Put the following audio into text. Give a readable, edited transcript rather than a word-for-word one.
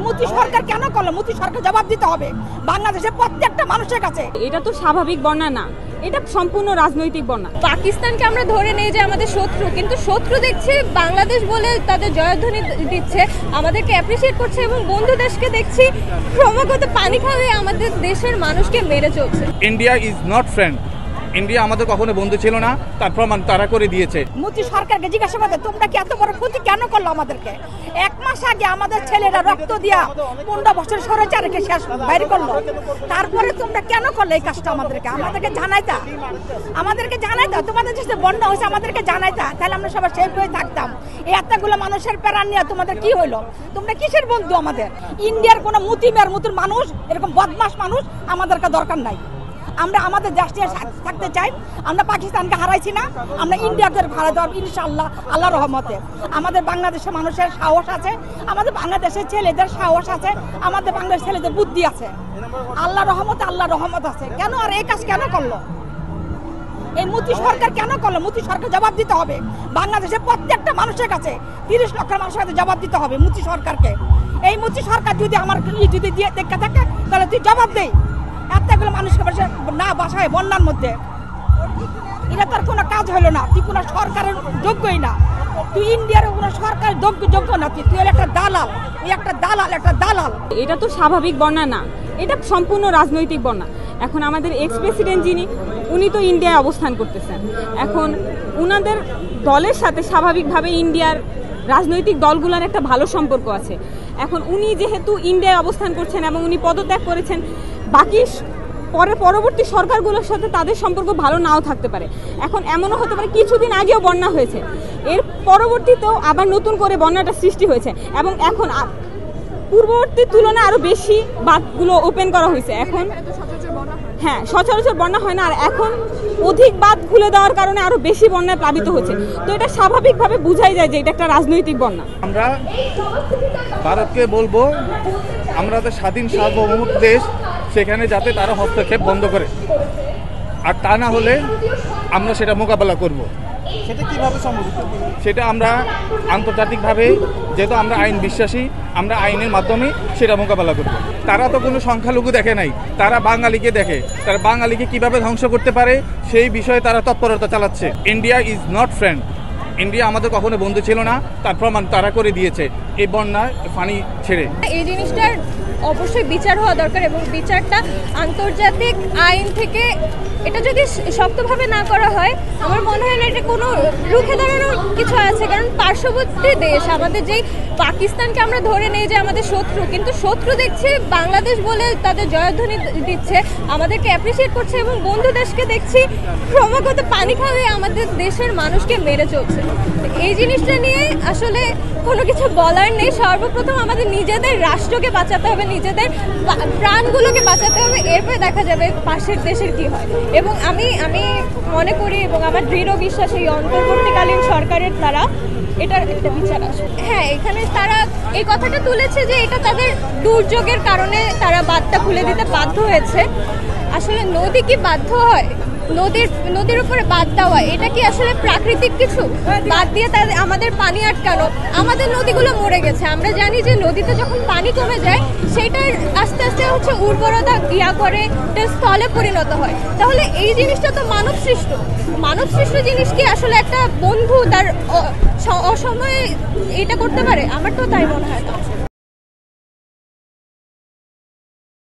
মোদি সরকার কেন করলো? মোদি সরকার জবাব দিতে হবে বাংলাদেশের প্রত্যেকটা মানুষের কাছে। এটা তো স্বাভাবিক বন্যা না, এটা সম্পূর্ণ রাজনৈতিক বন্যা। পাকিস্তানকে আমরা ধরে নেই যে আমাদের শত্রু, কিন্তু শত্রু দেখছি বাংলাদেশ বলে তাদের জয়ধ্বনি দিচ্ছে, আমাদেরকে অ্যাপ্রিসিয়েট করছে, এবং বন্ধু দেশকে দেখছি ক্রমাগত পানি খাওয়িয়ে আমাদের দেশের মানুষকে মেরে চলছে। India is not friend. India আমাদের কখনো বন্ধু ছিল না, তার প্রমাণ তারা করে দিয়েছে। মোদি সরকারকে জিজ্ঞাসা করতে, তোমরা কি এত বড় ক্ষতি কেন করলো আমাদেরকে? 1 মাস আগে আমাদের ছেলেরা রক্ত দিয়া 15 বছর স্বৈরাচারকে শেষ বাইরে করলো, তারপরে তোমরা কেন করলে এই কাজটা? আমাদেরকে জানাইতা, তোমাদের দেশে বন্যা হয়েছে আমাদেরকে জানাইতা, তাহলে আমরা সবাই সেফ হয়ে থাকতাম। এই এতগুলো মানুষের প্যারান নিয়ে তোমাদের কি হইলো? তোমরা কিসের বন্ধু আমাদের? ইন্ডিয়ার কোনো মুতিমের মতো মানুষ, এরকম বদমাস মানুষ আমাদেরকে দরকার নাই। আমরা আমাদের দেশ নিয়ে থাকতে চাই। আমরা পাকিস্তানকে হারাইছি না, আমরা ইন্ডিয়াদের ভাড়া দেওয়ার ইনশাআল্লাহ, আল্লাহ রহমতে। আমাদের বাংলাদেশের মানুষের সাহস আছে, আমাদের বাংলাদেশের ছেলেদের সাহস আছে, আমাদের বাংলাদেশের ছেলেদের বুদ্ধি আছে, আল্লাহ রহমত আছে। কেন আর এই কাজ কেন করলো? এই মোদি সরকার কেন করলো? মোদি সরকার জবাব দিতে হবে বাংলাদেশের প্রত্যেকটা মানুষের কাছে, 30 লক্ষ মানুষের কাছে জবাব দিতে হবে মোদি সরকারকে। এই মোদি সরকার যদি আমার যদি দিয়ে দেখে থাকে, তাহলে তুই জবাব দেই। এতগুলো মানুষকে না বাসায় বন্যার মধ্যে, এটা তার কোনো কাজ হলো না। তুই কোনো সরকারের যোগ্যই না, তুই ইন্ডিয়ার কোনো সরকারের যোগ্য না, তুই একটা দালাল, একটা দালাল। এটা তো স্বাভাবিক বন্যা না, এটা সম্পূর্ণ রাজনৈতিক বন্যা। এখন আমাদের এক্স প্রেসিডেন্ট যিনি, উনি তো ইন্ডিয়ায় অবস্থান করতেছেন। এখন উনাদের দলের সাথে স্বাভাবিকভাবে ইন্ডিয়ার রাজনৈতিক দলগুলোর একটা ভালো সম্পর্ক আছে। এখন উনি যেহেতু ইন্ডিয়ায় অবস্থান করছেন এবং উনি পদত্যাগ করেছেন, বাকি পরবর্তী সরকারগুলোর সাথে তাদের সম্পর্ক ভালো নাও থাকতে পারে। এখন এমনও হতে পারে কিছুদিন আগেও বন্যা হয়েছে, এর পরবর্তীতেও আবার নতুন করে বন্যাটা সৃষ্টি হয়েছে, এবং এখন পূর্ববর্তী তুলনায় আরও বেশি বাঁধগুলো ওপেন করা হয়েছে। এখন হ্যাঁ, সচরাচর বন্যা হয় না, আর এখন অধিক বাঁধ খুলে দেওয়ার কারণে আরো বেশি বন্যায় প্লাবিত হচ্ছে। তো এটা স্বাভাবিকভাবে বোঝাই যায় যে এটা একটা রাজনৈতিক বন্যা। আমরা ভারতকে বলবো, আমরা তো স্বাধীন সার্বভৌম দেশ, সেখানে যাতে তারা হস্তক্ষেপ বন্ধ করে, আর তা না হলে আমরা সেটা মোকাবেলা করব। সেটা কিভাবে সম্ভব? সেটা আমরা আন্তর্জাতিকভাবে, যেহেতু আমরা আইন বিশ্বাসী, আমরা আইনের মাধ্যমে সেটা মোকাবেলা করব। তারা তো কোনো সংখ্যালঘু দেখে নাই, তারা বাঙালিকে দেখে। তারা বাঙালিকে কিভাবে ধ্বংস করতে পারে সেই বিষয়ে তারা তৎপরতা চালাচ্ছে। India is not friend. India আমাদের কখনো বন্ধু ছিল না, তার প্রমাণ তারা করে দিয়েছে এই বন্যায় পানি ছেড়ে। এই জিনিসটার অবশ্যই বিচার হওয়া দরকার, এবং বিচারটা আন্তর্জাতিক আইন থেকে, এটা যদি শক্তভাবে না করা হয়, আমার মনে হয় না এটা কোনো রুখে দাঁড়ানোর কিছু আছে। কারণ পার্শ্ববর্তী দেশ আমাদের, যেই পাকিস্তানকে আমরা ধরে নেই যে আমাদের শত্রু, কিন্তু শত্রু দেখছি বাংলাদেশ বলে তাদের জয়ধ্বনি দিচ্ছে, আমাদেরকে অ্যাপ্রিসিয়েট করছে, এবং বন্ধু দেশকে দেখছি ক্রমাগত পানি খাওয়িয়ে আমাদের দেশের মানুষকে মেরে চলছে। এই জিনিসটা নিয়ে আসলে কোনো কিছু বলার নেই। সর্বপ্রথম আমাদের নিজেদের রাষ্ট্রকে বাঁচাতে হবে, নিজেদের প্রাণগুলোকে বাঁচাতে হবে, এরপরে দেখা যাবে পাশের দেশের কি হয়। এবং আমি মনে করি, এবং আমার দৃঢ় বিশ্বাস, এই অন্তর্বর্তীকালীন সরকারের দ্বারা এটার একটা বিচার আসে। হ্যাঁ, এখানে তারা এই কথাটা তুলেছে যে এটা তাদের দুর্যোগের কারণে তারা বাঁধটা খুলে দিতে বাধ্য হয়েছে। আসলে নদী কি বাধ্য হয়? নদীর উপরে বাঁধ দেওয়া, এটা কি আসলে প্রাকৃতিক কিছু? বাঁধ দিয়ে আমাদের পানি আটকানো, আমাদের নদীগুলো মরে গেছে। আমরা জানি যে নদীতে যখন পানি কমে যায়, সেটার আস্তে আস্তে উর্বরতা করে স্থলে পরিণত হয়। তাহলে এই জিনিসটা তো মানব সৃষ্ট জিনিস কি আসলে একটা বন্ধু তার অসময়ে এটা করতে পারে? আমার তো তাই মনে হয় না।